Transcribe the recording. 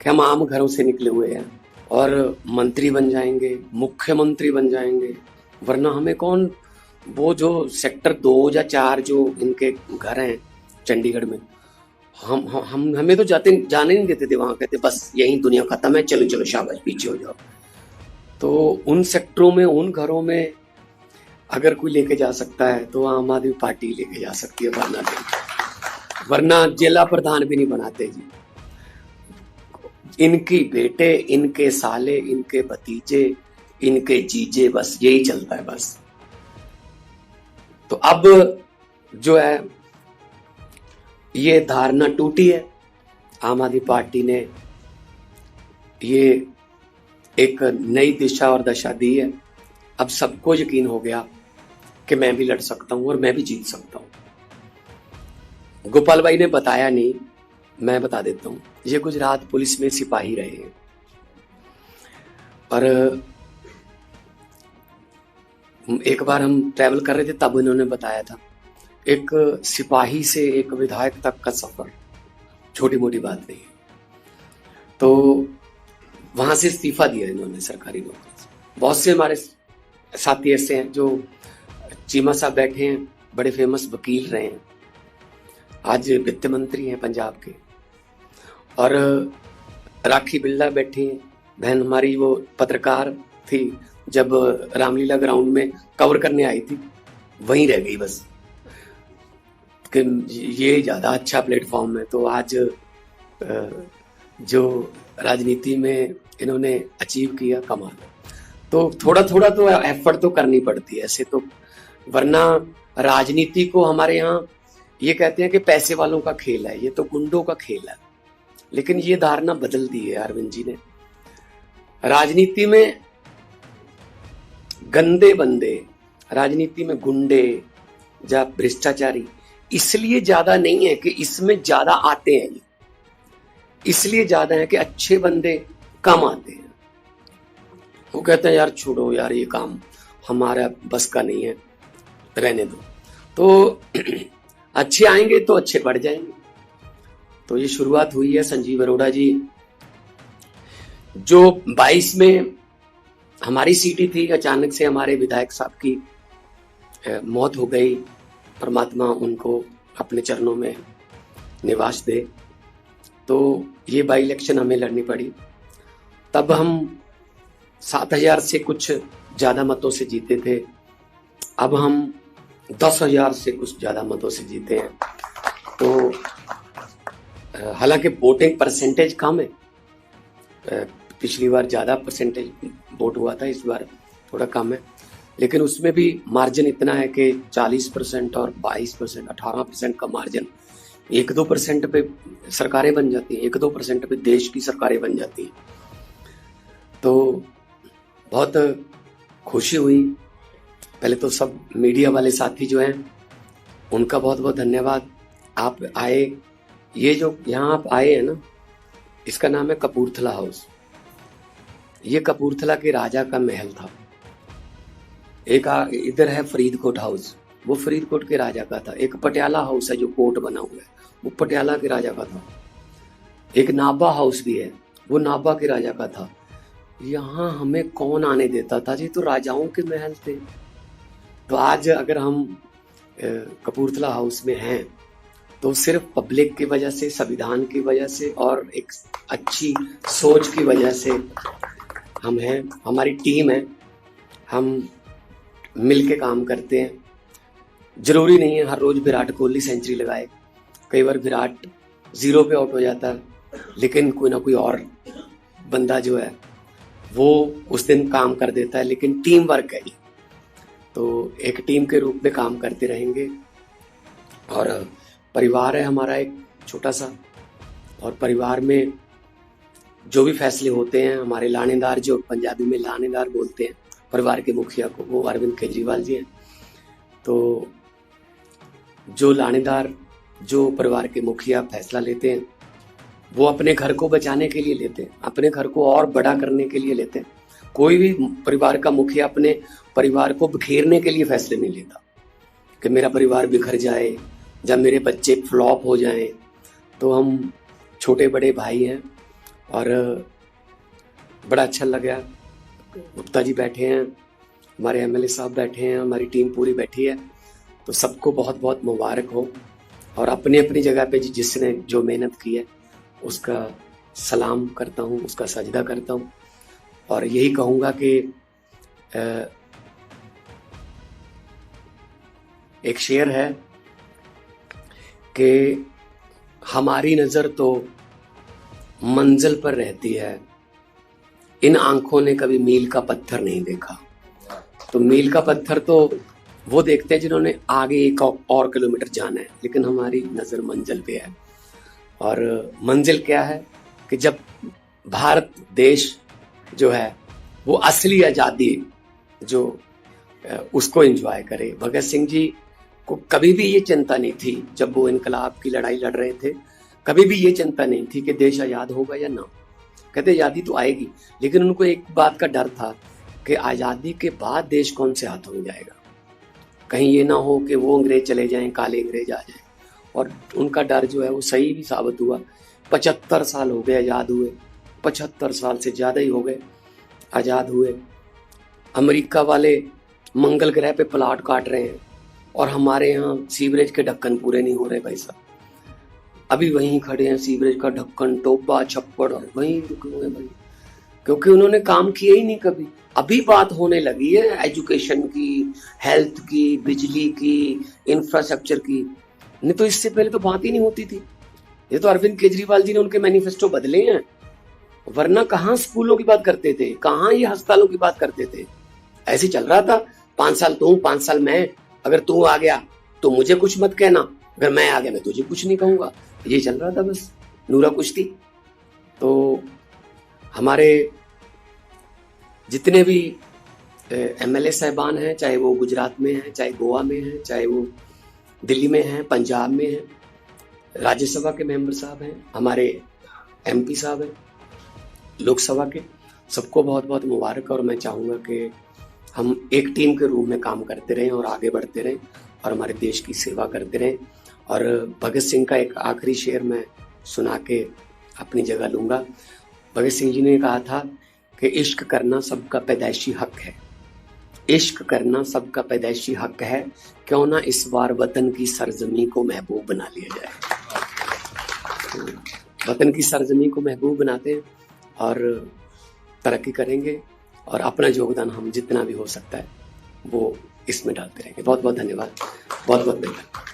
कि हम आम घरों से निकले हुए हैं और मंत्री बन जाएंगे, मुख्यमंत्री बन जाएंगे, वरना हमें कौन वो जो सेक्टर 2 या 4 जो इनके घर हैं चंडीगढ़ में, हम हमें तो जाने नहीं देते थे वहां, कहते बस यही दुनिया खत्म है, चलो चलो शाबाश पीछे हो जाओ। तो उन सेक्टरों में, उन घरों में अगर कोई लेके जा सकता है तो आम आदमी पार्टी लेके जा सकती है, वरना जिला प्रधान भी नहीं बनाते जी। इनकी बेटे, इनके साले, इनके भतीजे, इनके जीजे, बस यही चलता है बस। तो अब जो है ये धारणा टूटी है, आम आदमी पार्टी ने ये एक नई दिशा और दशा दी है। अब सबको यकीन हो गया कि मैं भी लड़ सकता हूं और मैं भी जीत सकता हूं। गोपाल भाई ने बताया नहीं, मैं बता देता हूं। ये गुजरात पुलिस में सिपाही रहे हैं और एक बार हम ट्रैवल कर रहे थे तब इन्होंने बताया था, एक सिपाही से एक विधायक तक का सफर छोटी मोटी बात नहीं है। तो वहां से इस्तीफा दिया इन्होंने सरकारी नौकरी से। बहुत से हमारे साथी ऐसे हैं जो, चीमा साहब बैठे हैं, बड़े फेमस वकील रहे हैं, आज वित्त मंत्री हैं पंजाब के, और राखी बिरला बैठी हैं, बहन हमारी वो पत्रकार थी, जब रामलीला ग्राउंड में कवर करने आई थी वहीं रह गई बस, कि ये ज्यादा अच्छा प्लेटफॉर्म है। तो आज जो राजनीति में इन्होंने अचीव किया, कमाल। तो थोड़ा थोड़ा तो एफर्ट तो करनी पड़ती है ऐसे तो, वरना राजनीति को हमारे यहाँ ये कहते हैं कि पैसे वालों का खेल है, ये तो गुंडों का खेल है। लेकिन ये धारणा बदल दी है अरविंद जी ने। राजनीति में गंदे बंदे, राजनीति में गुंडे या भ्रष्टाचारी इसलिए ज्यादा नहीं है कि इसमें ज्यादा आते हैं, इसलिए ज्यादा है कि अच्छे बंदे कम आते हैं। वो कहते हैं यार छोड़ो यार, ये काम हमारा बस का नहीं है, रहने दो। तो अच्छे आएंगे तो अच्छे बढ़ जाएंगे। तो ये शुरुआत हुई है। संजीव अरोड़ा जी जो 22 में हमारी सीट ही थी, अचानक से हमारे विधायक साहब की मौत हो गई, परमात्मा उनको अपने चरणों में निवास दे। तो ये बाई इलेक्शन हमें लड़नी पड़ी। तब हम 7,000 से कुछ ज्यादा मतों से जीते थे, अब हम 10,000 से कुछ ज्यादा मतों से जीते हैं। तो हालांकि वोटिंग परसेंटेज कम है, पिछली बार ज्यादा परसेंटेज वोट हुआ था, इस बार थोड़ा कम है, लेकिन उसमें भी मार्जिन इतना है कि 40% और 22%, 18% का मार्जिन। 1-2% पे सरकारें बन जाती हैं, 1-2% पे देश की सरकारें बन जाती हैं। तो बहुत खुशी हुई। पहले तो सब मीडिया वाले साथी जो हैं उनका बहुत बहुत धन्यवाद, आप आए। ये जो यहाँ आप आए हैं ना, इसका नाम है कपूरथला हाउस। ये कपूरथला के राजा का महल था। एक इधर है फरीदकोट हाउस, वो फरीदकोट के राजा का था। एक पटियाला हाउस है जो कोर्ट बना हुआ है, वो पटियाला के राजा का था। एक नाभा हाउस भी है, वो नाभा के राजा का था। यहाँ हमें कौन आने देता था जी, तो राजाओं के महल थे। तो आज अगर हम कपूरथला हाउस में हैं तो सिर्फ पब्लिक की वजह से, संविधान की वजह से और एक अच्छी सोच की वजह से हम हैं। हमारी टीम है, हम मिल के काम करते हैं। जरूरी नहीं है हर रोज विराट कोहली सेंचुरी लगाए, कई बार विराट 0 पे आउट हो जाता है, लेकिन कोई ना कोई और बंदा जो है वो उस दिन काम कर देता है। लेकिन टीम वर्क है, तो एक टीम के रूप में काम करते रहेंगे। और परिवार है हमारा एक छोटा सा, और परिवार में जो भी फैसले होते हैं, हमारे लानेदार, जो पंजाबी में लानेदार बोलते हैं परिवार के मुखिया को, वो अरविंद केजरीवाल जी हैं। तो जो लानेदार, जो परिवार के मुखिया फैसला लेते हैं, वो अपने घर को बचाने के लिए लेते हैं, अपने घर को और बड़ा करने के लिए लेते हैं। कोई भी परिवार का मुखिया अपने परिवार को बिखेरने के लिए फैसले नहीं लेता कि मेरा परिवार बिखर जाए या मेरे बच्चे फ्लॉप हो जाएं। तो हम छोटे बड़े भाई हैं और बड़ा अच्छा लगा। गुप्ता जी बैठे हैं, हमारे एमएलए साहब बैठे हैं, हमारी टीम पूरी बैठी है, तो सबको बहुत बहुत मुबारक हो। और अपनी अपनी जगह पे जिसने जो मेहनत की है उसका सलाम करता हूँ, उसका सजदा करता हूँ। और यही कहूँगा कि एक शेर है कि हमारी नज़र तो मंजिल पर रहती है, इन आंखों ने कभी मील का पत्थर नहीं देखा। तो मील का पत्थर तो वो देखते हैं जिन्होंने आगे 1 और किलोमीटर जाना है, लेकिन हमारी नज़र मंजिल पे है। और मंजिल क्या है कि जब भारत देश जो है वो असली आज़ादी जो उसको एंजॉय करे। भगत सिंह जी को कभी भी ये चिंता नहीं थी, जब वो इनकलाब की लड़ाई लड़ रहे थे, कभी भी ये चिंता नहीं थी कि देश आज़ाद होगा या ना। कहते आज़ादी तो आएगी, लेकिन उनको एक बात का डर था कि आज़ादी के बाद देश कौन से हाथों में जाएगा, कहीं ये ना हो कि वो अंग्रेज चले जाएं, काले अंग्रेज आ जाएं। और उनका डर जो है वो सही भी साबित हुआ। 75 साल हो गए आज़ाद हुए, 75 साल से ज़्यादा ही हो गए आज़ाद हुए। अमेरिका वाले मंगल ग्रह पे प्लाट काट रहे हैं और हमारे यहाँ सीवरेज के ढक्कन पूरे नहीं हो रहे भाई साहब। अभी वहीं खड़े हैं, सीवरेज का ढक्कन, टोबा, छप्पड़, और वहीं रुके हुए हैं भाई, क्योंकि उन्होंने काम किया ही नहीं कभी। अभी बात होने लगी है एजुकेशन की, हेल्थ की, बिजली की, इंफ्रास्ट्रक्चर की, नहीं तो इससे पहले तो बात ही नहीं होती थी। ये तो अरविंद केजरीवाल जी ने उनके मैनिफेस्टो बदले हैं, वरना कहाँ स्कूलों की बात करते थे, कहाँ ये अस्पतालों की बात करते थे। ऐसे चल रहा था, 5 साल तू, 5 साल मैं, अगर तू आ गया तो मुझे कुछ मत कहना, अगर मैं आ गया मैं तुझे कुछ नहीं कहूंगा। ये चल रहा था बस, नूरा कुश्ती। तो हमारे जितने भी एमएलए साहबान हैं, चाहे वो गुजरात में हैं, चाहे गोवा में हैं, चाहे वो दिल्ली में हैं, पंजाब में हैं, राज्यसभा के मेंबर साहब हैं, हमारे एमपी साहब हैं लोकसभा के, सबको बहुत बहुत मुबारक। और मैं चाहूँगा कि हम एक टीम के रूप में काम करते रहें और आगे बढ़ते रहें और हमारे देश की सेवा करते रहें। और भगत सिंह का एक आखिरी शेर मैं सुना के अपनी जगह लूँगा। भगत सिंह जी ने कहा था कि इश्क करना सबका पैदाइशी हक है, इश्क करना सबका पैदाइशी हक है, क्यों ना इस बार वतन की सरजमी को महबूब बना लिया जाए। वतन की सरजमी को महबूब बनाते हैं और तरक्की करेंगे और अपना योगदान हम जितना भी हो सकता है वो इसमें डालते रहेंगे। बहुत बहुत धन्यवाद, बहुत बहुत धन्यवाद।